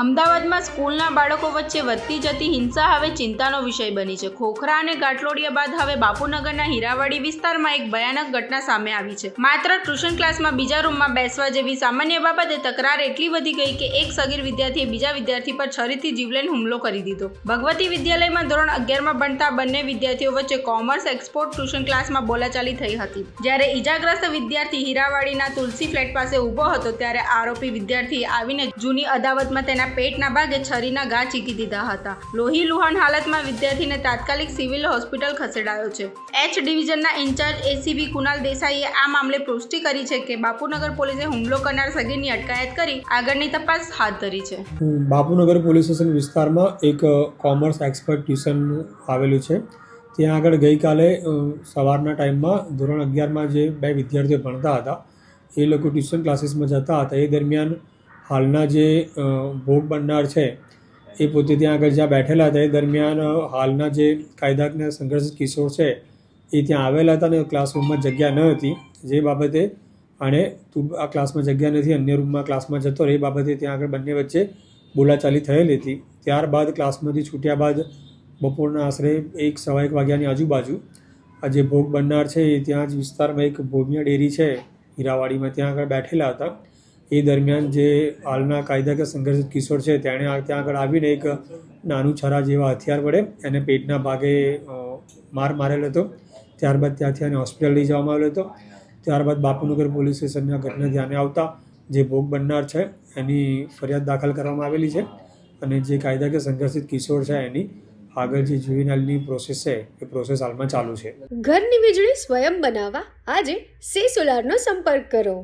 અમદાવાદમાં સ્કૂલના બાળકો વચ્ચે વધતી જતી હિંસા હવે ચિંતાનો વિષય બની છે. ખોખરા અને ગાંટલોડિયા બાદ હવે બાપુનગરના હીરાવાડી વિસ્તારમાં એક ભયાનક ઘટના સામે આવી છે. માત્ર ટ્યુશન ક્લાસમાં બીજા રૂમમાં બેસવા જેવી સામાન્ય બાબતે તકરાર એટલી વધી ગઈ કે એક સગીર વિદ્યાર્થીએ બીજા વિદ્યાર્થી પર છરીથી જીવલેણ હુમલો કરી દીધો. ભગવતી વિદ્યાલયમાં ધોરણ 11માં ભણતા બંને વિદ્યાર્થીઓ વચ્ચે કોમર્સ એક્સપોર્ટ ટ્યુશન ક્લાસમાં બોલાચાલી થઈ હતી. જ્યારે ઈજાગ્રસ્ત વિદ્યાર્થી હીરાવાડીના તુલસી ફ્લેટ પાસે ઊભો હતો ત્યારે આરોપી વિદ્યાર્થીએ આવીને જૂની અદાવતમાં તેના પેટના ભાગે છરીના ઘા ચીકી દીધા હતા. લોહી લુહાણ હાલતમાં વિદ્યાર્થીને તાત્કાલિક સિવિલ હોસ્પિટલ ખસેડાયો છે. એચ ડિવિઝનના ઇન્ચાર્જ એસીબી કુનાલ દેસાઈએ આ મામલે પુષ્ટિ કરી છે કે બાપુનગર પોલીસે હુમલો કરનાર સગીરની અટકાયત કરી આગળની તપાસ હાથ ધરી છે. બાપુનગર પોલીસ સ્ટેશન વિસ્તારમાં એક કોમર્સ એક્સપર્ટ ટ્યુશન આવેલું છે. ત્યાં આગળ ગઈકાલે સવારના ટાઈમમાં ધોરણ 11માં જે બે વિદ્યાર્થીઓ ભણતા હતા એ લોકો ટ્યુશન ક્લાસીસમાં જતા હતા. એ દરમિયાન હાલના જે ભોગ બનનાર છે એ પોતે ત્યાં આગળ જ્યાં બેઠેલા હતા એ દરમિયાન હાલના જે કાયદાકીય સંઘર્ષિત કિશોર છે એ ત્યાં આવેલા હતા અને ક્લાસરૂમમાં જગ્યા ન હતી. જે બાબતે અને તું આ ક્લાસમાં જગ્યા નથી, અન્ય રૂમમાં ક્લાસમાં જતો રહે એ બાબતે ત્યાં આગળ બંને વચ્ચે બોલાચાલી થયેલી હતી. ત્યારબાદ ક્લાસમાંથી છૂટ્યા બાદ બપોરના આશરે 1-1:15 વાગ્યાની આજુબાજુ આ જે ભોગ બનનાર છે એ ત્યાં જ વિસ્તારમાં એક ભોમિયા ડેરી છે હીરાવાડીમાં, ત્યાં આગળ બેઠેલા હતા. એ દરમિયાન જે હાલના કાયદાકીય સંઘર્ષિત કિશોર છે તેણે ત્યાં આગળ આવીને એક નાનું છરા જેવા હથિયાર વડે એને પેટના ભાગે માર મારેલો હતો. ત્યારબાદ ત્યાંથી એને હોસ્પિટલ લઈ જવામાં આવ્યો હતો. ત્યારબાદ બાપુનગર પોલીસ સ્ટેશનની આ ઘટના ધ્યાને આવતા જે ભોગ બનનાર છે એની ફરિયાદ દાખલ કરવામાં આવેલી છે અને જે કાયદાકીય સંઘર્ષિત કિશોર છે એની આગળ જે જુવેનાઇલની પ્રોસેસ છે એ પ્રોસેસ હાલમાં ચાલુ છે. ઘરની વીજળી સ્વયં બનાવવા આજે સે સોલારનો સંપર્ક કરો.